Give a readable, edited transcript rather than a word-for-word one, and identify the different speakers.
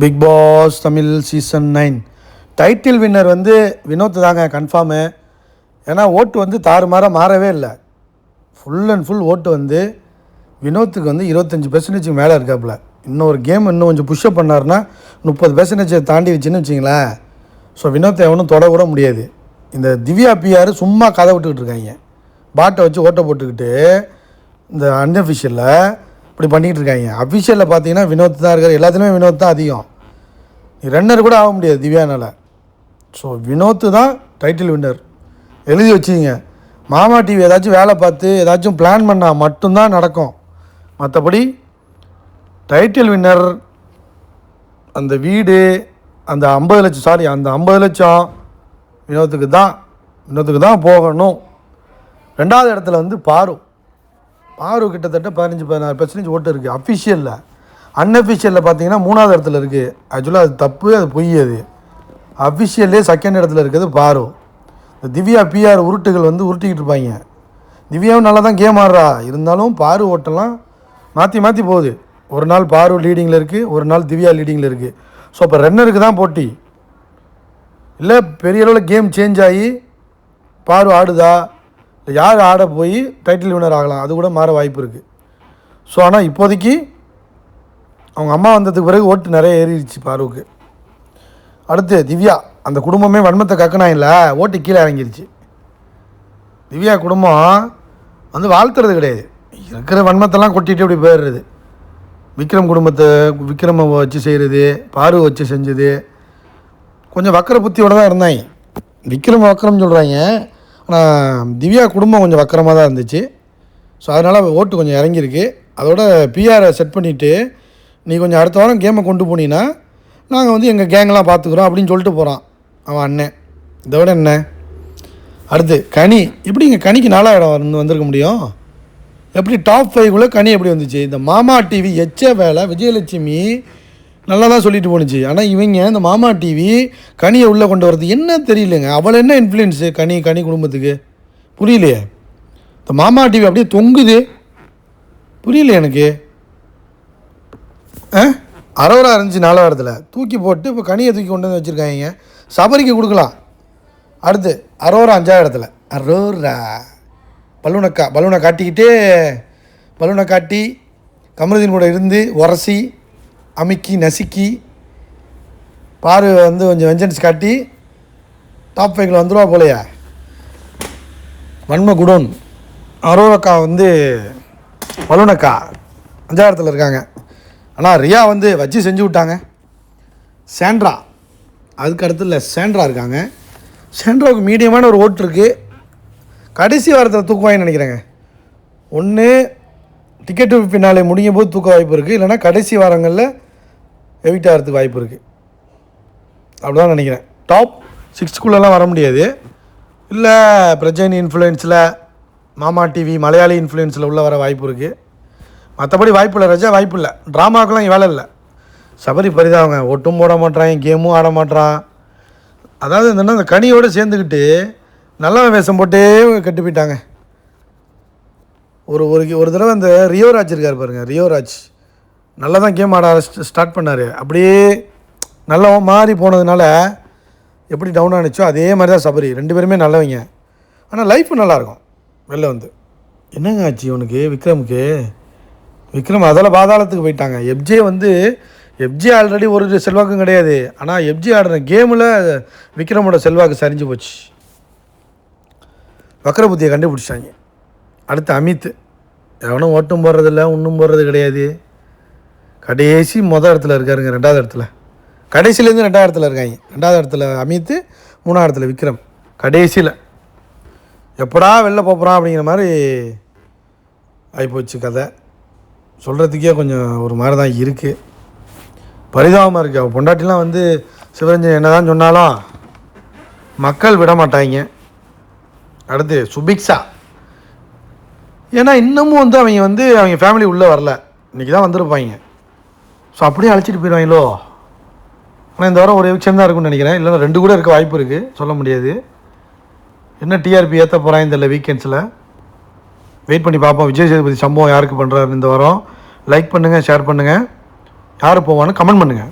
Speaker 1: Big Boss Tamil season 9 title winner வந்து வினோத் தாங்க confirm. ஏன்னா ஓட்டு வந்து தாறுமாறாக மாறவே இல்லை. ஃபுல் அண்ட் ஃபுல் ஓட்டு வந்து வினோத்துக்கு வந்து 25% மேலே இருக்காப்புல. இன்னொரு கேம் இன்னும் கொஞ்சம் புஷ்அப் பண்ணார்னா 30% தாண்டி வச்சுன்னு வச்சிங்களேன். ஸோ வினோத்தை எவனும் தொட கூட முடியாது. இந்த திவ்யா பிஆர் சும்மா கதை விட்டுக்கிட்டு இருக்காங்க. பாட்டை வச்சு ஓட்டை போட்டுக்கிட்டு இந்த அன்அஃபிஷியலில் இப்படி பண்ணிக்கிட்டு இருக்காங்க. அஃபிஷியலில் பார்த்தீங்கன்னா வினோத் தான் இருக்கார். எல்லாத்துலேயுமே வினோத் தான் அதிகம். ரன்னர் கூட ஆக முடியாது திவ்யானால். ஸோ வினோத்து தான் டைட்டில் வின்னர். எழுதி வச்சுங்க. மாமா டிவி ஏதாச்சும் வேலை பார்த்து ஏதாச்சும் பிளான் பண்ணால் மட்டும்தான் நடக்கும். மற்றபடி டைட்டில் வின்னர் அந்த வீடு அந்த 50 லட்சம் அந்த 50 லட்சம் வினோத்துக்கு தான் போகணும். 2வது இடத்துல வந்து பாரு கிட்டத்தட்ட 15-16% ஓட்டு இருக்குது அஃபிஷியலில். அன்அஃபிஷியலில் பார்த்தீங்கன்னா 3வது இடத்துல இருக்குது. ஆக்சுவலாக அது தப்பு, அது பொய். அது அஃபிஷியல்லே 2nd இடத்துல இருக்குது பாரு. இந்த திவ்யா பிஆர் உருட்டுகள் வந்து உருட்டிக்கிட்டு இருப்பாங்க. திவ்யாவும் நல்லா தான் கேம் ஆடுறா, இருந்தாலும் பாரு ஓட்டெல்லாம் மாற்றி போகுது. ஒரு நாள் பாரு லீடிங்கில் இருக்குது, ஒரு நாள் திவ்யா லீடிங்கில் இருக்குது. ஸோ இப்போ ரன்னருக்கு தான் போட்டி இல்லை. பெரிய அளவில் கேம் சேஞ்ச் ஆகி பாரு ஆடுதா இல்லை யார் ஆட போய் டைட்டில் வின்னர் ஆகலாம், அது கூட மாற வாய்ப்பு இருக்குது. ஸோ ஆனால் இப்போதைக்கு அவங்க அம்மா வந்ததுக்கு பிறகு ஓட்டு நிறைய ஏறிடுச்சு பாருவுக்கு. அடுத்து திவ்யா அந்த குடும்பமே வன்மத்தை கக்கனாயில்ல, ஓட்டு கீழே இறங்கிருச்சு. திவ்யா குடும்பம் வந்து வாழ்த்துறது கிடையாது, இருக்கிற வன்மத்தெல்லாம் கொட்டிட்டு இப்படி போயிடுறது. விக்ரமை வச்சு செய்கிறது, பாரு வச்சு செஞ்சது கொஞ்சம் வக்கர புத்தியோடு தான் இருந்தாங்க. வக்கரம் சொல்கிறாங்க, ஆனால் திவ்யா குடும்பம் கொஞ்சம் வக்கரமாக தான் இருந்துச்சு. ஸோ அதனால் ஓட்டு கொஞ்சம் இறங்கியிருக்கு. அதோட பிஆரை செட் பண்ணிவிட்டு நீ கொஞ்சம் அடுத்த வாரம் கேமை கொண்டு போனீங்கன்னா நாங்கள் வந்து எங்கள் கேங்கெலாம் பார்த்துக்குறோம் அப்படின்னு சொல்லிட்டு போகிறான் அவன் அண்ணன். இதை விட என்ன. அடுத்து கனி. எப்படி இங்கே கனிக்கு 4வது இடம் வந்திருக்க முடியும்? எப்படி டாப் 5குள்ளே கனி எப்படி வந்துச்சு? இந்த மாமா டிவி எச்ச வேலை. விஜயலட்சுமி நல்லா தான் சொல்லிட்டு போணுச்சு. ஆனால் இவங்க இந்த மாமா டிவி கனியை உள்ளே கொண்டு வரது என்ன தெரியலைங்க. அவளை என்ன இன்ஃப்ளூயன்ஸு கனி குடும்பத்துக்கு புரியலையே. இந்த மாமா டிவி அப்படியே தொங்குது, புரியல எனக்கு. அரோரா இருந்துச்சு 4வது இடத்துல, தூக்கி போட்டு இப்போ கனியை தூக்கி கொண்டு வந்து வச்சுருக்காங்க. சபரிக்கு கொடுக்கலாம். அடுத்து அரோரா 5வது இடத்துல. அரோரா பலூனை காட்டி கமருதீன் கூட இருந்து உரசி அமுக்கி நசுக்கி பாரு வந்து கொஞ்சம் வெஞ்சன்ஸ் காட்டி டாப் 5ல் வந்துடுவா போலையா. வன்ம குடோன் அரோரக்கா வந்து பலூனக்கா 5வது இடத்துல இருக்காங்க. ஆனால் ரியா வந்து வச்சு செஞ்சு விட்டாங்க. சாண்ட்ரா அதுக்கு அடுத்துல சாண்ட்ரா இருக்காங்க. சாண்ட்ராவுக்கு மீடியமான ஒரு ஓட்டு இருக்குது. கடைசி வாரத்தில் தூக்குவாங்கன்னு நினைக்கிறேங்க. ஒன்று டிக்கெட்டு பின்னாலே முடியும் போது தூக்க வாய்ப்பு இருக்குது, இல்லைனா கடைசி வாரங்களில் எவிக்ட் ஆகிறதுக்கு வாய்ப்பு இருக்குது. அப்படிதான் நினைக்கிறேன். டாப் 6குள்ளெல்லாம் வர முடியாது. இல்லை பிரஜைனி இன்ஃப்ளூயன்ஸில் மாமா டிவி மலையாளி இன்ஃப்ளூயன்ஸில் உள்ள வர வாய்ப்பு இருக்குது. மற்றபடி வாய்ப்பு இல்லை. ரஜா வாய்ப்பு இல்லை. ட்ராமாவுக்குலாம் வேலை இல்லை. சபரி பரிதாங்க, ஒட்டும் போட மாட்டான், கேமும் ஆட மாட்டான். அதாவது என்னென்னா அந்த கனியோடு சேர்ந்துக்கிட்டு நல்ல வேஷம் போட்டே கட்டி போயிட்டாங்க. ஒரு தடவை இந்த ரியோராஜ் இருக்கார் பாருங்கள், ரியோராஜ் நல்லா தான் கேம் ஆட ஸ்டார்ட் பண்ணார். அப்படியே நல்லா மாறி போனதுனால எப்படி டவுன் ஆனிச்சோ அதே மாதிரி தான் சபரி. 2 பேருமே நல்லவங்க. ஆனால் லைஃப் நல்லாயிருக்கும். வெளில வந்து என்னங்க ஆச்சு இவனுக்கு விக்ரம் அதில் பாதாளத்துக்கு போயிட்டாங்க. எஃப்ஜே ஆல்ரெடி ஒரு செல்வாக்கும் கிடையாது. ஆனால் எஃப்ஜே ஆடுற கேமில் விக்ரமோட செல்வாக்கு சரிஞ்சு போச்சு. வக்கர புத்தியை கண்டுபிடிச்சாங்க. அடுத்து அமித் எவனும் ஓட்டும் போடுறதில்ல, ஒன்றும் போடுறது கிடையாது. கடைசி இடத்துல இருக்காருங்க. 2வது இடத்துல கடைசியிலேருந்து 2வது இடத்துல இருக்காங்க. 2வது இடத்துல அமித், 3வது இடத்துல விக்ரம். கடைசியில் எப்படா வெளில போகிறான் அப்படிங்கிற மாதிரி ஆகிப்போச்சு கதை. சொல்கிறதுக்கே கொஞ்சம் ஒரு மாதிரி தான் இருக்குது. பரிதாபமாக இருக்குது. அவள் பொண்டாட்டிலாம் வந்து சிவரஞ்சன் என்ன தான் சொன்னாலும் மக்கள் விட மாட்டாங்க. அடுத்து சுபிக்ஷா. ஏன்னா இன்னமும் வந்து அவங்க ஃபேமிலி உள்ளே வரல. இன்றைக்கி தான் வந்திருப்பாங்க. ஸோ அப்படியே அழைச்சிட்டு போயிடுவாங்களோ. ஆனால் இந்த வாரம் ஒரு விஷயம் தான் இருக்குன்னு நினைக்கிறேன். இல்லைன்னா 2 கூட இருக்க வாய்ப்பு இருக்குது, சொல்ல முடியாது. என்ன டிஆர்பி ஏற்ற போகிறாங்க இந்த வீக்கெண்ட்ஸில் வெயிட் பண்ணி பார்ப்போம். விஜய் சேதுபதி சம்பவம் யாருக்கு பண்ணுறாரு இந்த வாரம். லைக் பண்ணுங்கள், ஷேர் பண்ணுங்கள். யார் போவான்னு கமெண்ட் பண்ணுங்கள்.